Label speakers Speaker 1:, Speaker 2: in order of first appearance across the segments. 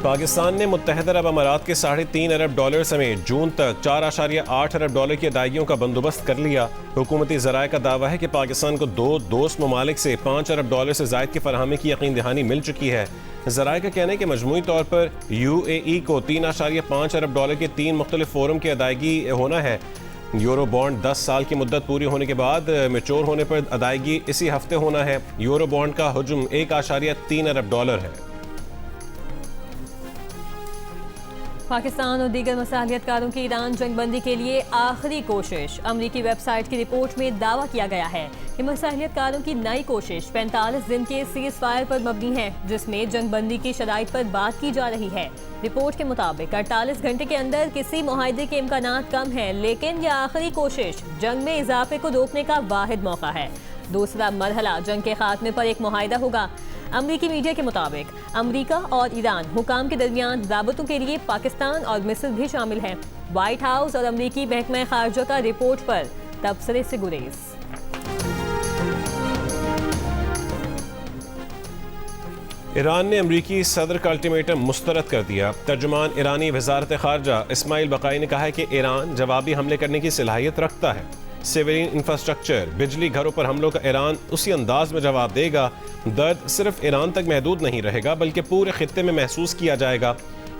Speaker 1: पाकिस्तान ने मुत्तहदा अरब अमारात के $3.5 अरब समेत जून तक $4.8 अरब की अदायगियों का बंदोबस्त कर लिया। हुकूमती ज़राए का दावा है कि पाकिस्तान को 2 दोस्त ममालिक से $5 अरब से ज़ायद की फराहमी की यकीन दहानी मिल चुकी है। ज़राए का कहना है कि मजमूई तौर पर UAE को $3.5 अरब के 3 मुख्तलिफ फोरम की अदायगी होना है। यूरो बॉन्ड 10 साल की मुद्दत पूरी होने के बाद मैच्योर होने पर अदायगी इसी हफ्ते होना है। यूरो बॉन्ड का हजम $1.3 अरब है।
Speaker 2: पाकिस्तान और दीगर मसालियतकारों की ईरान जंगबंदी के लिए आखिरी कोशिश। अमरीकी वेबसाइट की रिपोर्ट में दावा किया गया है कि मसालियतकारों की नई कोशिश 45 दिन के सीज फायर पर मबनी है, जिसमें जंगबंदी की शराइत पर बात की जा रही है। रिपोर्ट के मुताबिक 48 घंटे के अंदर किसी मुआहदे के इम्कानात कम है, लेकिन यह आखिरी कोशिश जंग में इजाफे को रोकने का वाहिद मौका है। दूसरा मरहला जंग के खात्मे पर एक मुआहदा होगा। अमरीकी मीडिया के मुताबिक अमरीका और ईरान हुकाम के दरमियान राबतों के लिए पाकिस्तान और मिस्र भी शामिल हैं। व्हाइट हाउस और अमरीकी महकमा खारजा का रिपोर्ट पर तबसरे से गुरेज।
Speaker 1: ईरान ने अमरीकी सदर का अल्टीमेटम मुस्तरद कर दिया। तर्जुमान ईरानी वजारत खारजा इस्माइल बकाई ने कहा है कि ईरान जवाबी हमले करने की सलाहियत रखता है। सिविलियन इंफ्रास्ट्रक्चर, बिजली घरों पर हमलों का ईरान उसी अंदाज में जवाब देगा। दर्द सिर्फ ईरान तक महदूद नहीं रहेगा, बल्कि पूरे खित्ते में महसूस किया जाएगा।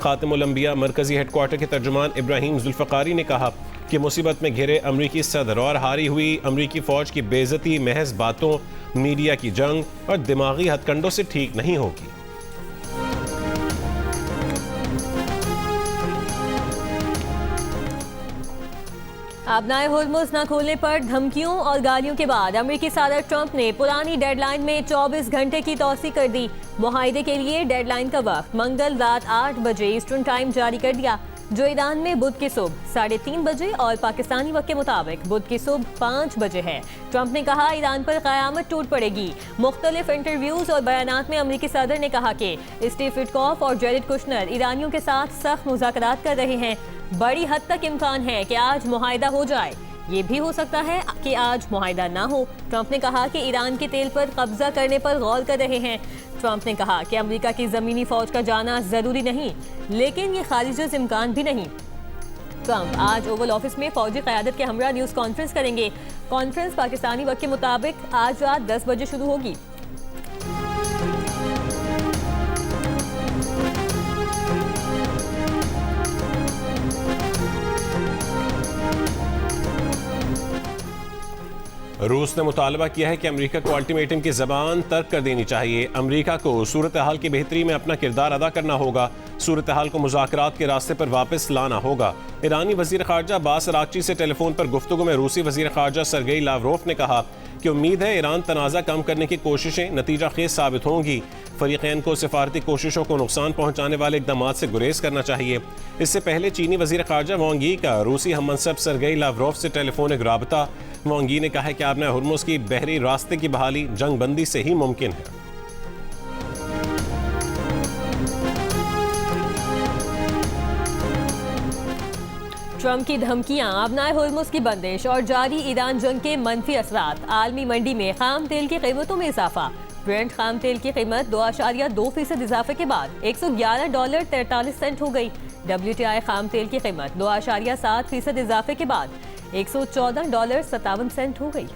Speaker 1: खातिमुल अंबिया मरकजी हेडक्वार्टर के तर्जुमान इब्राहिम जुल्फ़कारी ने कहा कि मुसीबत में घिरे अमरीकी सदर और हारी हुई अमरीकी फ़ौज की बेइज्जती महज बातों, मीडिया की जंग और दिमागी हथकंडों से ठीक नहीं होगी।
Speaker 2: आबनाए हुर्मुज़ न खोलने पर धमकियों और गालियों के बाद अमेरिकी सदर ट्रंप ने पुरानी डेडलाइन में 24 घंटे की तौसी कर दी। मुआहदे के लिए डेडलाइन का वक्त मंगल रात 8 बजे ईस्टर्न टाइम जारी कर दिया, जो ईरान में बुध की सुबह 3:30 बजे और पाकिस्तानी वक्त के मुताबिक बुध की सुबह 5 बजे है। ट्रंप ने कहा ईरान पर क़यामत टूट पड़ेगी। मुख्तलिफ इंटरव्यूज और बयानात में अमरीकी सदर ने कहा कि स्टीव विटकॉफ और जेरेड कुशनर ईरानियों के साथ सख्त मुज़ाकरात कर रहे हैं। बड़ी हद तक इम्कान है कि आज मुआहदा हो जाए, ये भी हो सकता है कि आज मुआहदा ना हो। ट्रंप ने कहा कि ईरान के तेल पर कब्जा करने पर गौर कर रहे हैं। ट्रंप ने कहा कि अमेरिका की ज़मीनी फ़ौज का जाना ज़रूरी नहीं, लेकिन ये खारिज इम्कान भी नहीं। ट्रंप आज ओवल ऑफिस में फौजी क़यादत के हमरा न्यूज़ कॉन्फ्रेंस करेंगे। कॉन्फ्रेंस पाकिस्तानी वक्त के मुताबिक आज रात 10 बजे शुरू होगी।
Speaker 1: रूस ने मुतालबा किया है कि अमेरिका को अल्टीमेटम की ज़बान तर्क कर देनी चाहिए। अमेरिका को सूरत हाल की बेहतरी में अपना किरदार अदा करना होगा। सूरत हाल को मुज़ाकरात के रास्ते पर वापस लाना होगा। ईरानी वज़ीर ख़ारजा अब्बास अराग़ची से टेलीफोन पर गुफ्तगू में रूसी वज़ीर ख़ारजा सरगेई लावरोफ ने कहा कि उम्मीद है ईरान तनाज़ा कम करने की कोशिशें नतीजा खेज साबित होंगी। फ़रीक़ैन को सिफारती कोशिशों को नुकसान पहुँचाने वाले इक़दामात से गुरेज करना चाहिए। इससे पहले चीनी वज़ीर ख़ारजा वांग यी का रूसी हममनसब सरगेई लावरोफ से टेलीफोनिक राबता। वांग यी ने कहा है कि आबना हुर्मुज़ की बहरी रास्ते की बहाली जंग बंदी से ही मुमकिन है।
Speaker 2: ट्रंप की धमकियां, आबनाए हुर्मुज़ की बंदिश और जारी ईरान जंग के मनफी असरात। आलमी मंडी में खाम तेल की कीमतों में इजाफा। ब्रेंट खाम तेल की कीमत 2.2% इजाफे के बाद $111.43 हो गई। WTI खाम तेल की कीमत 2.7% इजाफे के बाद $114.57 हो गई।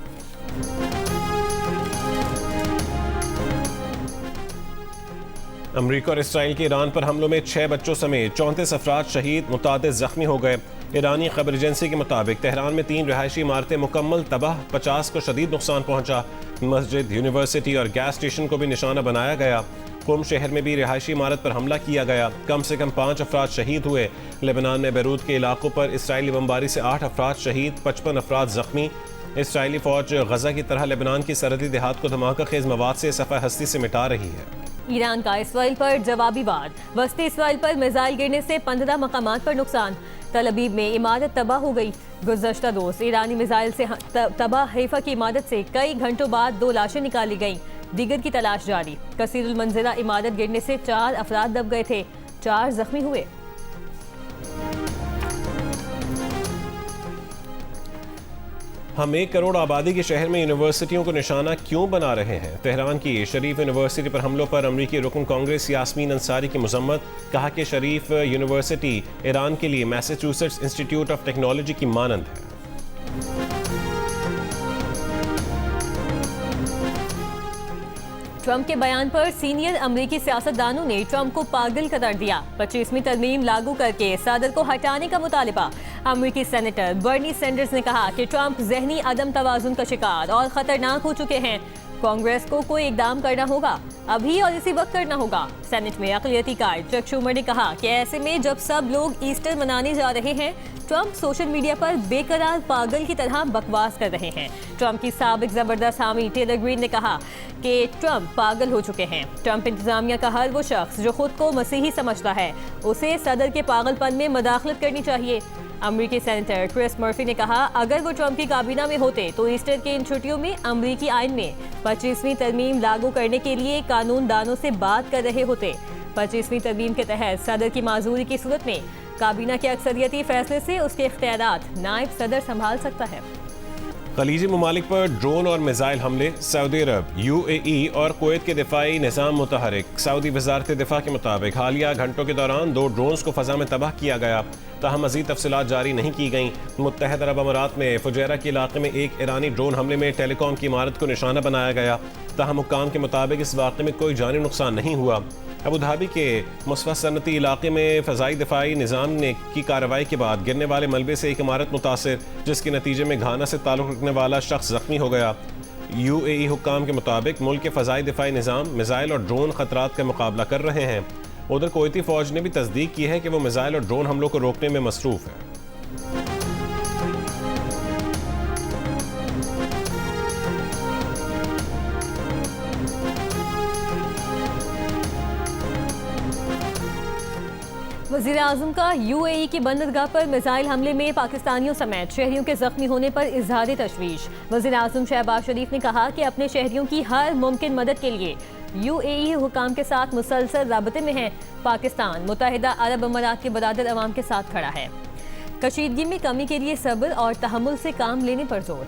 Speaker 1: अमरीका और इसराइल के ईरान पर हमलों में 6 बच्चों समेत 34 अफराद शहीद, मुतादिद जख्मी हो गए। ईरानी खबर एजेंसी के मुताबिक तेहरान में 3 रिहायशी इमारतें मुकम्मल तबाह, 50 को शदीद नुकसान पहुंचा। मस्जिद, यूनिवर्सिटी और गैस स्टेशन को भी निशाना बनाया गया। कुम शहर में भी रिहायशी इमारत पर हमला किया गया। कम से कम 5 अफराद शहीद हुए। लेबनान में बैरूत के इलाकों पर इसराइली बमबारी से 8 अफराद शहीद, 55 अफराद जख्मी। इसराइली फौज गजा की तरह लेबनान की सरहदी देहात को धमाका खेज मवाद से सफ़ा हस्ती से मिटा रही है।
Speaker 2: ईरान का इसराइल पर जवाबी वार। वस्ती इसराइल पर मिसाइल गिरने से 15 मकामात पर नुकसान। तल-अबीब में इमारत तबाह हो गई। गुज़श्ता रोज़ ईरानी मिसाइल से तबाह हैफा की इमारत से कई घंटों बाद 2 लाशें निकाली गईं। दीगर की तलाश जारी। कसीरुल मंजिला इमारत गिरने से 4 अफराद दब गए थे, 4 जख्मी हुए।
Speaker 1: हम 1 करोड़ आबादी के शहर में यूनिवर्सिटियों को निशाना क्यों बना रहे हैं? तेहरान की शरीफ यूनिवर्सिटी पर हमलों पर अमरीकी रुकन कांग्रेस यास्मीन अंसारी की मजम्मत। कहा कि शरीफ यूनिवर्सिटी ईरान के लिए मैसाचुसेट्स इंस्टीट्यूट ऑफ टेक्नोलॉजी की मानंद है।
Speaker 2: ट्रंप के बयान पर सीनियर अमेरिकी सियासतदानों ने ट्रंप को पागल करार दिया। 25वीं तरमीम लागू करके सदर को हटाने का मुतालिबा। अमेरिकी सेनेटर बर्नी सैंडर्स ने कहा कि ट्रंप जहनी अदम तवाजुन का शिकार और खतरनाक हो चुके हैं। कांग्रेस को कोई इकदाम करना होगा, अभी और इसी वक्त करना होगा। सेनेट में अक़लियती कायद चक शूमर ने कहा कि ऐसे में जब सब लोग ईस्टर मनाने जा रहे हैं, ट्रंप सोशल मीडिया पर बेकरार पागल की तरह बकवास कर रहे हैं। ट्रंप की साबिक जबरदस्त हामी टेलर ग्रीन ने कहा कि ट्रंप पागल हो चुके हैं। ट्रंप इंतजामिया का हर वो शख्स जो खुद को मसीही समझता है, उसे सदर के पागलपन में मदाखलत करनी चाहिए। अमरीकी सेनेटर क्रिस मर्फी ने कहा, अगर वो ट्रंप की काबीना में होते तो ईस्टर के इन छुट्टियों में अमरीकी आइन में 25वीं तरमीम लागू करने के लिए कानून दानों से बात कर रहे होते। 25वीं तरमीम के तहत सदर की माजूरी की सूरत में काबीना के अक्सरियती फैसले से उसके इख्तियारात नायब सदर संभाल सकता है।
Speaker 1: खलीजी ममालिक पर ड्रोन और मिसाइल हमले। सऊदी अरब, UAE और कुवैत के दिफाई निज़ाम मुतहरिक। सऊदी वजारत दिफा के मुताबिक हालिया घंटों के दौरान 2 ड्रोन्स को फ़ज़ा में तबाह किया गया, ताहम मज़ीद तफसीलात जारी नहीं की गईं। मुत्तहदा अरब अमारात में फुजैरा के इलाके में एक ईरानी ड्रोन हमले में टेलीकॉम की इमारत को निशाना बनाया गया, ताहम हुक्काम के मुताबिक इस वाक़े में कोई जानी नुकसान नहीं हुआ। अबू धाबी के मुस्वत सनती इलाके में फ़ज़ाई दिफाई निज़ाम ने की कार्रवाई के बाद गिरने वाले मलबे से एक इमारत मुतासिर, जिसके नतीजे में घाना से ताल्लुक़ रखने वाला शख्स ज़ख्मी हो गया। UAE हुक्काम के मुताबिक मुल्क के फ़ज़ाई दिफाई निज़ाम मिसाइल और ड्रोन ख़तरात का मुकाबला कर रहे हैं। उधर कुवैती फ़ौज ने भी तस्दीक की है कि वो मिसाइल और ड्रोन हमलों को रोकने में मसरूफ़ है।
Speaker 2: वज़ीर आज़म का UAE की बंदरगाह पर मिसाइल हमले में पाकिस्तानियों समेत शहरियों के जख्मी होने पर इज़हार तशवीश। वज़ीर आज़म शहबाज शरीफ ने कहा कि अपने शहरियों की हर मुमकिन मदद के लिए UAE हुकाम के साथ मुसलसल राबते में है। पाकिस्तान मुत्तहिदा अरब अमारात के बरादर अवाम के साथ खड़ा है। कशीदगी में कमी के लिए सब्र और तहम्मुल से काम लेने पर जोर।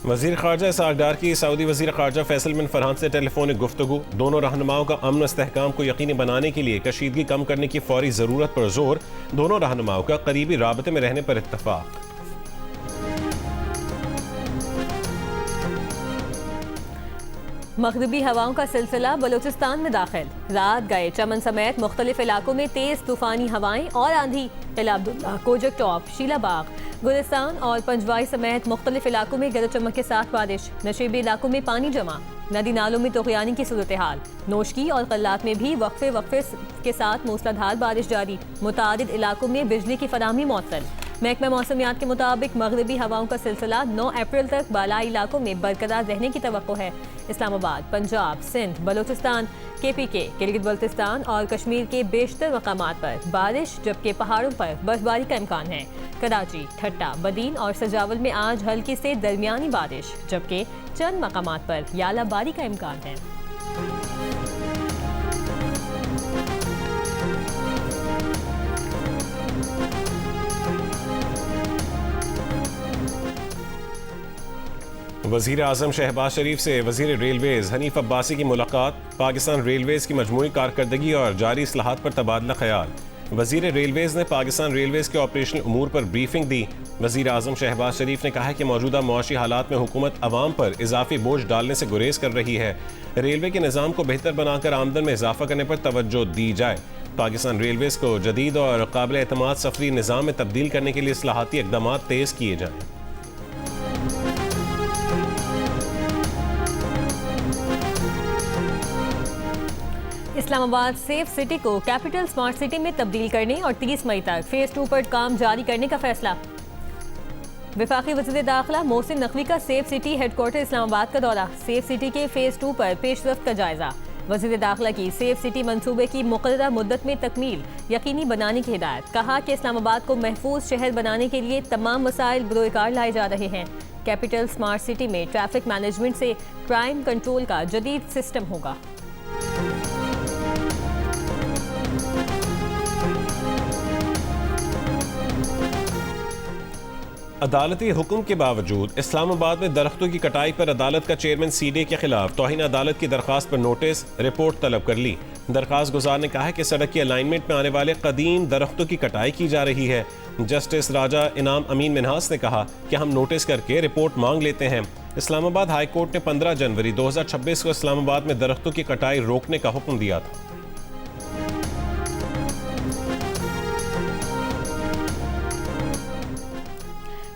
Speaker 1: वज़ीर ख़ारजा इसहाक़ डार की सऊदी वज़ीर ख़ारजा फैसल बिन फरहान से टेलीफोनिक गुफ्तगू। दोनों रहनुमाओं का अमन इस्तेहकाम को यकीनी बनाने के लिए कशीदगी कम करने की फौरी ज़रूरत पर जोर। दोनों रहनुमाओं का करीबी राबते में रहने पर इत्तफ़ाक़।
Speaker 2: मग़रिबी हवाओं का सिलसिला बलूचिस्तान में दाखिल। रात गए चमन समेत मुख्तलिफ इलाकों में तेज़ तूफ़ानी हवाएं और आंधी। किला अब्दुल्ला, कोजक टॉप, शीलाबाग, गुलिस्तान और पंजवाई समेत मुख्तलिफ इलाकों में गरज चमक के साथ बारिश। नशीबी इलाकों में पानी जमा। नदी नालों में तुग़यानी की सूरत हाल। नोशकी और कल्लात में भी वक्फे वक्फे के साथ मूसलाधार बारिश जारी। मुतादिद इलाकों में बिजली की फराहमी मअतल। महकमा मौसमियात के मुताबिक मग़रिबी हवाओं का सिलसिला 9 अप्रैल तक बालाई इलाकों में बरकरार रहने की तवक्को है। इस्लामाबाद, पंजाब, सिंध, बलूचिस्तान, KPK, गिलगित बल्तिस्तान और कश्मीर के बेशतर मकामात पर बारिश, जबकि पहाड़ों पर बर्फबारी का इम्कान है। कराची, ठट्टा, बदीन और सजावल में आज हल्की से दरमियानी बारिश, जबकि चंद मकामात पर यालाबारी का इम्कान है।
Speaker 1: वज़ीर आज़म शहबाज शरीफ से वज़ीर रेलवेज़ हनीफ अब्बासी की मुलाकात। पाकिस्तान रेलवेज़ की मजमूई कारकर्दगी और जारी इस्लाहात पर तबादला ख्याल। वज़ीर रेलवेज़ ने पाकिस्तान रेलवेज़ के ऑपरेशनल उमूर पर ब्रीफिंग दी। वज़ीर आज़म शहबाज शरीफ ने कहा कि मौजूदा मुआशी हालात में हुकूमत अवाम पर इजाफी बोझ डालने से गुरेज कर रही है। रेलवे के निज़ाम को बेहतर बनाकर आमदन में इजाफा करने पर तवज्जो दी जाए। पाकिस्तान रेलवेज़ को जदीद और काबिल एतमाद सफरी निज़ाम में तब्दील करने के लिए इस्लाहाती इक़दामात तेज़ किए जाएँ।
Speaker 2: इस्लामाबाद सेफ सिटी को कैपिटल स्मार्ट सिटी में तब्दील करने और 30 मई तक फेज़ 2 पर काम जारी करने का फैसला। वफाकी वज़ीर दाखिला मोहसिन नकवी का सेफ सिटी हेडक्वार्टर इस्लामाबाद का दौरा। सेफ सिटी के फेज़ 2 पर पेशरफ्त का जायजा। वज़ीर दाखिला की सेफ सिटी मंसूबे की मुक़र्ररा मुद्दत में तकमील यकीनी बनाने की हिदायत। कहा कि इस्लामाबाद को महफूज शहर बनाने के लिए तमाम मसाइल बरोकार लाए जा रहे हैं। कैपिटल स्मार्ट सिटी में ट्रैफिक मैनेजमेंट से क्राइम कंट्रोल का जदीद सिस्टम होगा।
Speaker 1: अदालती हुक्म के बावजूद इस्लामाबाद में दरख्तों की कटाई पर अदालत का चेयरमैन सीडे के खिलाफ तौहीन अदालत की दरखास्त पर नोटिस रिपोर्ट तलब कर ली। दरखास्त गुजार ने कहा है कि सड़क की अलाइनमेंट में आने वाले कदीम दरख्तों की कटाई की जा रही है। जस्टिस राजा इनाम अमीन मिन्हास ने कहा कि हम नोटिस करके रिपोर्ट मांग लेते हैं। इस्लामाबाद हाई कोर्ट ने 15 जनवरी 2026 को इस्लामाबाद में दरख्तों की कटाई रोकने का हुक्म दिया था।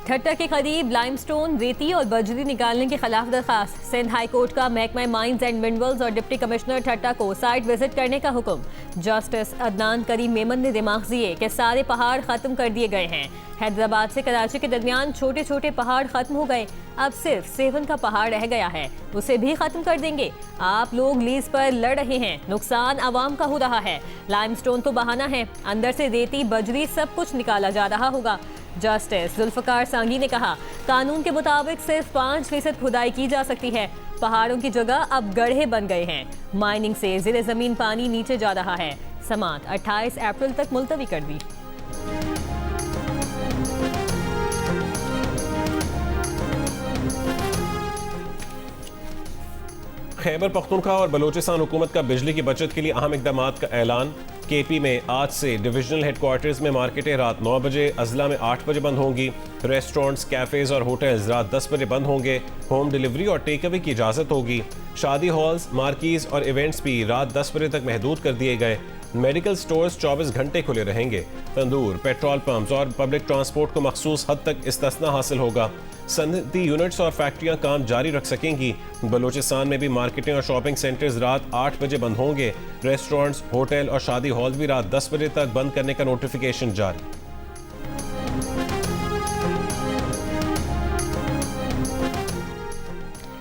Speaker 2: ठट्टा के करीब लाइमस्टोन, रेती और बजरी निकालने के खिलाफ दरखास्त। सिंध हाई कोर्ट का महकमा माइंस एंड मिनरल्स और डिप्टी कमिश्नर ठट्टा को साइट विजिट करने का हुक्म। जस्टिस अदनान करीम मेमन ने दिमाग दिए कि सारे पहाड़ खत्म कर दिए गए हैं। हैदराबाद से कराची के दरमियान छोटे छोटे पहाड़ खत्म हो गए, अब सिर्फ सेवन का पहाड़ रह गया है, उसे भी खत्म कर देंगे। आप लोग लीज पर लड़ रहे हैं, नुकसान आवाम का हो रहा है। लाइमस्टोन तो बहाना है, अंदर से रेती बजरी सब कुछ निकाला जा रहा होगा। जस्टिस जुल्फकार सांगी ने कहा कानून के मुताबिक सिर्फ 5% खुदाई की जा सकती है। पहाड़ों की जगह अब गड्ढे बन गए हैं। माइनिंग से ज़िले ज़मीन पानी नीचे जा रहा है। समात 28 अप्रैल तक मुलतवी कर दी।
Speaker 1: खैबर पख्तूनख्वा और बलोचिस्तान हुकूमत का बिजली की बचत के लिए अहम इकदाम का ऐलान। केपी में आज से डिविजनल हेडक्वार्टर्स में मार्केटें रात 9 बजे, अजला में 8 बजे बंद होंगी। रेस्टोरेंट्स, कैफ़ेज़ और होटल्स रात 10 बजे बंद होंगे। होम डिलीवरी और टेक अवे की इजाज़त होगी। शादी हॉल्स, मार्कीज़ और इवेंट्स भी रात 10 बजे तक महदूद कर दिए गए। मेडिकल स्टोर्स 24 घंटे खुले रहेंगे। तंदूर, पेट्रोल पंप्स और पब्लिक ट्रांसपोर्ट को मखसूस हद तक इस्तिस्ना हासिल होगा। सनती यूनिट्स और फैक्ट्रियां काम जारी रख सकेंगी। बलूचिस्तान में भी मार्केटें और शॉपिंग सेंटर्स रात 8 बजे बंद होंगे। रेस्टोरेंट्स, होटल और शादी हॉल भी रात 10 बजे तक बंद करने का नोटिफिकेशन जारी।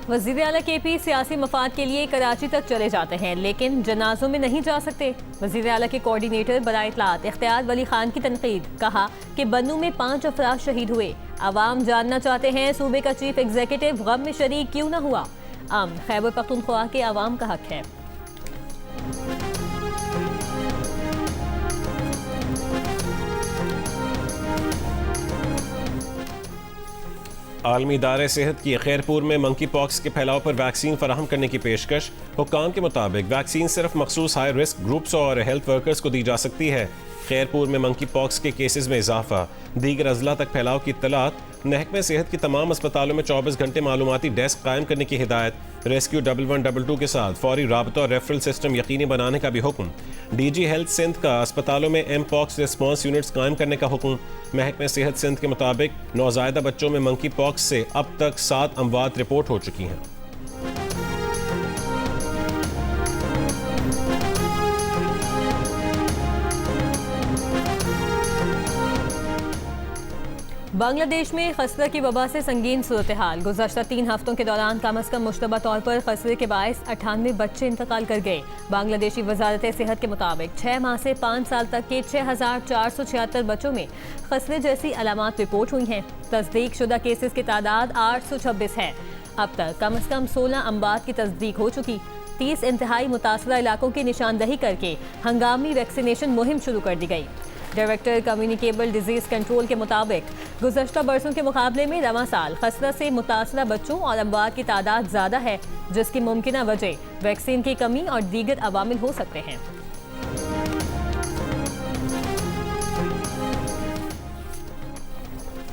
Speaker 2: वज़ीर आला केपी सियासी मफाद के लिए कराची तक चले जाते हैं, लेकिन जनाजों में नहीं जा सकते। वज़ीर आला के कोऑर्डिनेटर बराए इत्तलात इख्तियार वली खान की तनकीद। कहा कि बन्नू में 5 अफराद शहीद हुए। आवाम जानना चाहते हैं सूबे का चीफ एग्जीक्यूटिव गम में शरीक क्यों न हुआ। खैबर पख्तूनख्वा के आवाम का हक है।
Speaker 1: आलमी इदारे सेहत की खैरपुर में मंकी पॉक्स के फैलाव पर वैक्सीन फराहम करने की पेशकश। हुक्काम के मुताबिक वैक्सीन सिर्फ मखसूस हाई रिस्क ग्रुप्स और हेल्थ वर्कर्स को दी जा सकती है। खैरपुर में मंकी पॉक्स के केसेस में इजाफा, दीगर अजला तक फैलाव की इत्तलात। महकमे सेहत की तमाम अस्पतालों में 24 घंटे मालूमाती डेस्क कायम करने की हिदायत। रेस्क्यू 1122 के साथ फौरी राबता और रेफरल सिस्टम यकीनी बनाने का भी हुक्म। डीजी हेल्थ सिंध का अस्पतालों में एम पॉक्स रिस्पॉन्स यूनिट्स कायम करने का हुक्म। महकमे सेहत सिंध के मुताबिक नौज़ायदा बच्चों में मंकी पॉक्स से अब तक 7 अमवात रिपोर्ट हो चुकी हैं।
Speaker 2: बांग्लादेश में खसरा की वबा से संगीन सूरत हाल। गुज़श्ता 3 हफ्तों के दौरान कम अज़ कम मुश्तबा तौर पर खसरे के बायस 98 बच्चे इंतकाल कर गए। बांग्लादेशी वजारत सेहत के मुताबिक 6 माह से 5 साल तक के 6476 बच्चों में खसरे जैसी अलामात रिपोर्ट हुई हैं। तस्दीक शुदा केसेस की तादाद 826 है। अब तक कम अज़ कम 16 अमवात की तस्दीक हो चुकी। 30 इंतहाई मुतासरा इलाकों की निशानदही करके हंगामी वैक्सीनेशन मुहिम शुरू कर दी गई। डायरेक्टर कम्युनिकेबल डिजीज़ कंट्रोल के मुताबिक गुज़श्ता बरसों के मुकाबले में रवां साल खसरा से मुतासरा बच्चों और अमवात की तादाद ज़्यादा है, जिसकी मुमकिना वजह वैक्सीन की कमी और दीगर अवामिल हो सकते हैं।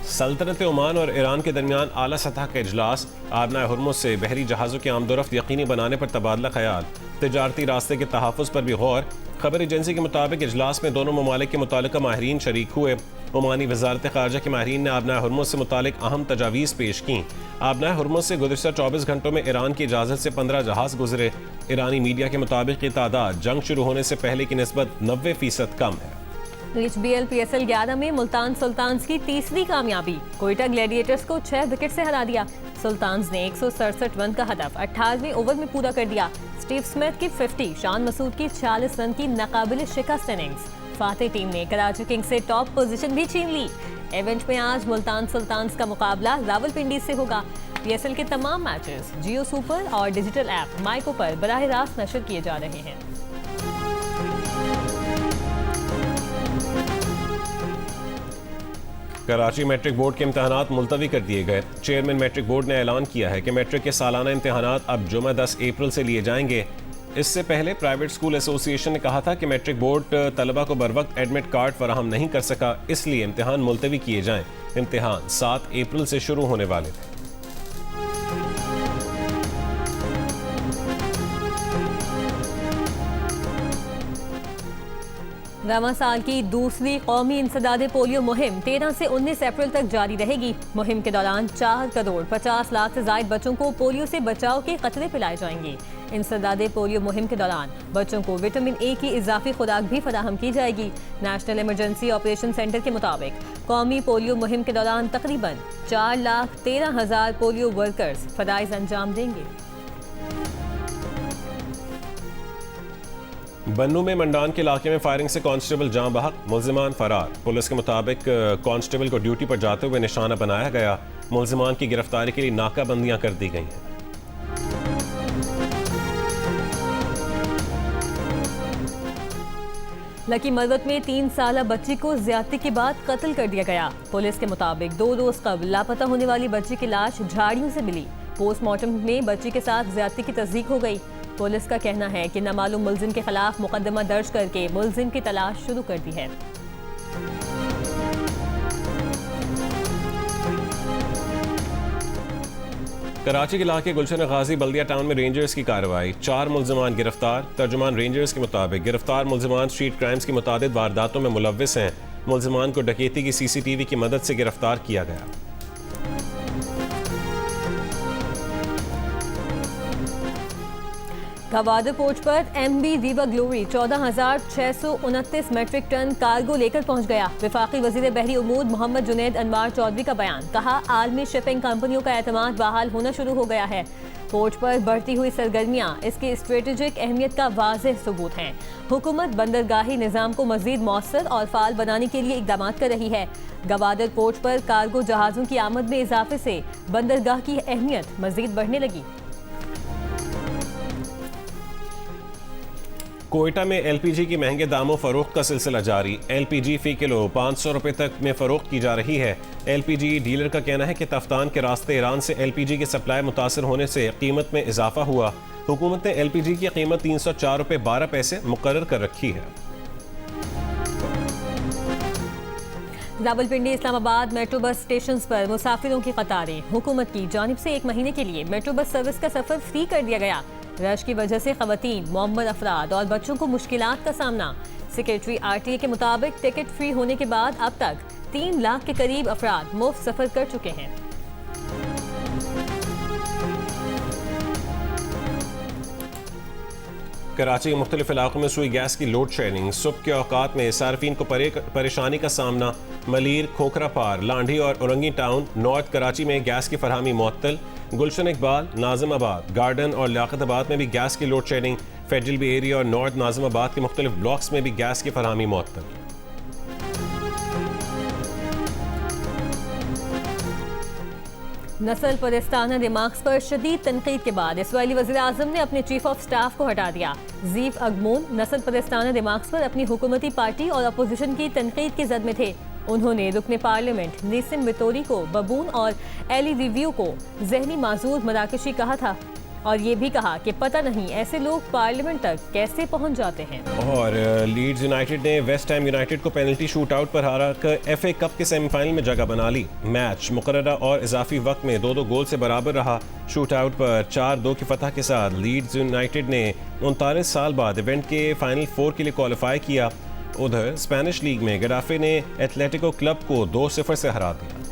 Speaker 1: सल्तनत ओमान और ईरान के दरमियान आला सतह का इजलास। आबनाए हुर्मुज़ से बहरी जहाज़ों की आमदोरफ्त यकीनी बनाने पर तबादला ख्याल। तिजारती रास्ते के तहफ़्फ़ुज़ पर भी गौर। खबर एजेंसी के मुताबिक इजलास में दोनों ममालिक के मुतालिका माहिरीन शरीक हुए। ओमानी वजारत ख़ारजा के माहिरीन ने आबनाए हुर्मुज़ से मुतालिक अहम तजावीज़ पेश की। आबनाए हुर्मुज़ से गुज़श्ता 24 घंटों में ईरान की इजाज़त से 15 जहाज़ गुजरे। ईरानी मीडिया के मुताबिक ये तादाद जंग शुरू होने से पहले की निस्बत 90% कम है।
Speaker 2: HBL PSL 11 में मुल्तान सुल्तान्स की तीसरी कामयाबी। कोयटा ग्लैडिएटर्स को 6 विकेट से हरा दिया। सुल्तान्स ने 167 रन का हदफ 28वें ओवर में पूरा कर दिया। स्टीव स्मिथ की 50, शान मसूद की 40 रन की नाकाबिल शिकस्त इनिंग्स। फातेह टीम ने कराची किंग्स से टॉप पोजीशन भी छीन ली। इवेंट में आज मुल्तान सुल्तान्स का मुकाबला रावलपिंडी से होगा। PSL के तमाम मैचेस जियो सुपर और डिजिटल ऐप माइको पर बराह रास्त नशर किए जा रहे हैं।
Speaker 1: कराची मैट्रिक बोर्ड के इम्तहानात मुलतवी कर दिए गए। चेयरमैन मैट्रिक बोर्ड ने ऐलान किया है कि मैट्रिक के सालाना इम्तहानात अब जुमा 10 अप्रैल से लिए जाएंगे। इससे पहले प्राइवेट स्कूल एसोसिएशन ने कहा था कि मैट्रिक बोर्ड तलबा को बरवक्त एडमिट कार्ड फराहम नहीं कर सका, इसलिए इम्तहान मुलतवी किए जाएं। इम्तहान 7 अप्रैल से शुरू होने वाले थे।
Speaker 2: रवां साल की दूसरी कौमी इंसदादे पोलियो मुहिम 13 से 19 अप्रैल तक जारी रहेगी। मुहिम के दौरान 4 करोड़ 50 लाख से ज्यादा बच्चों को पोलियो से बचाव के कतरे पिलाए जाएंगे। इंसदादे पोलियो मुहिम के दौरान बच्चों को विटामिन ए की इजाफी खुराक भी फराहम की जाएगी। नेशनल इमरजेंसी ऑपरेशन सेंटर के मुताबिक कौमी पोलियो मुहिम के दौरान तकरीबन 4,13,000 पोलियो वर्कर्स फराइज अंजाम देंगे।
Speaker 1: बन्नू में मंडान के इलाके में फायरिंग से कांस्टेबल जाँ बहक, मुल्जिमान फरार। पुलिस के मुताबिक कांस्टेबल को ड्यूटी पर जाते हुए निशाना बनाया गया। मुल्जिमान की गिरफ्तारी के लिए नाकाबंदियां कर दी गई हैं।
Speaker 2: लकी मरवत में 3 साला बच्ची को ज्यादती के बाद कत्ल कर दिया गया। पुलिस के मुताबिक 2 रोज कबल लापता होने वाली बच्ची की लाश झाड़ियों से मिली। पोस्टमार्टम में बच्ची के साथ ज्यादती की तस्दीक हो गई। पुलिस का कहना है कि नामालूम मुल्जिम के खिलाफ मुकदमा दर्ज करके मुल्जिम की तलाश शुरू कर दी है।
Speaker 1: कराची के इलाके गुलशन गाजी बल्दिया टाउन में रेंजर्स की कार्रवाई, 4 मुल्जिमान गिरफ्तार। तर्जुमान रेंजर्स के मुताबिक गिरफ्तार मुल्जिमान स्ट्रीट क्राइम्स की मुतादिद वारदातों में मुलव्विस हैं। मुल्जिमान को डकैती की CCTV की मदद से गिरफ्तार किया गया।
Speaker 2: गवादर पोर्ट पर MV Viva Glory 14,629 metric ton cargo लेकर पहुंच गया। वफाकी वजीर बहरी उमूर मोहम्मद जुनैद अनवार चौधरी का बयान, कहा आलमी शिपिंग कंपनियों का एतमाद बहाल होना शुरू हो गया है। पोर्ट पर बढ़ती हुई सरगर्मियां इसकी स्ट्रेटेजिक अहमियत का वाज़ेह सबूत हैं। हुकूमत बंदरगाही निज़ाम को मज़ीद मौसर और फाल बनाने के लिए इक़दाम कर रही है। गवादर पोर्ट पर कार्गो जहाज़ों की आमद में इजाफे से बंदरगाह की अहमियत मज़ीद बढ़ने लगी।
Speaker 1: कोयटा में LPG की महंगे दामों फरोख्त का सिलसिला जारी। LPG फी किलो 500 रुपये तक में फरोख्त की जा रही है। LPG डीलर का कहना है कि तफ्तान के रास्ते ईरान से LPG की सप्लाई मुतासर होने से कीमत में इजाफा हुआ। हुकूमत ने LPG की कीमत 304 रुपये 12 पैसे मुकर्रर कर रखी है।
Speaker 2: Rawalpindi Islamabad metro bus station पर मुसाफिरों की कतारें। हुकूमत की जानिब से 1 महीने के लिए मेट्रो बस सर्विस का सफर फ्री कर दिया गया। रश की वजह से खवातीन, मोहम्मद अफराद और बच्चों को मुश्किलात का सामना। सेक्रेटरी RTA के मुताबिक टिकट फ्री होने के बाद अब तक 3 लाख के करीब अफराद मुफ्त सफर कर चुके हैं।
Speaker 1: कराची के मुख्तलिफ इलाकों में सुई गैस की लोड शेडिंग। सुबह के औकात में सार्फिन को परेशानी का सामना। मलीर, खोखरा पार, लांढी और औरंगी टाउन, नॉर्थ कराची में गैस की फरहमी मुअत्तल। गुलशन इकबाल, नाजिमाबाद, गार्डन और लियाकताबाद में भी गैस की load shedding. Federal B area और नॉर्थ नाजिमाबाद के मुख्तलिफ ब्लॉक्स में भी गैस की फरहमी मुअत्तल।
Speaker 2: नस्ल परस्ताना रिमार्क्स पर शदीद तनकीद के बाद इसराइली वज़ीर आज़म ने अपने चीफ ऑफ स्टाफ को हटा दिया। ज़ीफ अगमून नस्ल परस्ताना रिमार्क्स पर अपनी हुकूमती पार्टी और अपोजिशन की तनकीद की जद में थे। उन्होंने रुकने पार्लियामेंट नीसिम बितोरी को बबून और एली रिव्यू को जहनी माजूर मराकशी कहा था और ये भी कहा कि पता नहीं ऐसे लोग पार्लियामेंट तक कैसे पहुंच जाते हैं।
Speaker 1: और लीड्स यूनाइटेड ने वेस्ट हैम यूनाइटेड को पेनल्टी शूट आउट पर हरा कर FA कप के सेमीफाइनल में जगह बना ली। मैच मुकर्ररा और इजाफी वक्त में 2-2 गोल से बराबर रहा। शूट आउट पर 4-2 की फतह के साथ लीड्स यूनाइटेड ने 39 साल बाद इवेंट के फाइनल 4 के लिए क्वालिफाई किया। उधर स्पेनिश लीग में गडाफे ने एथलेटिको क्लब को 2-0 से हरा दिया।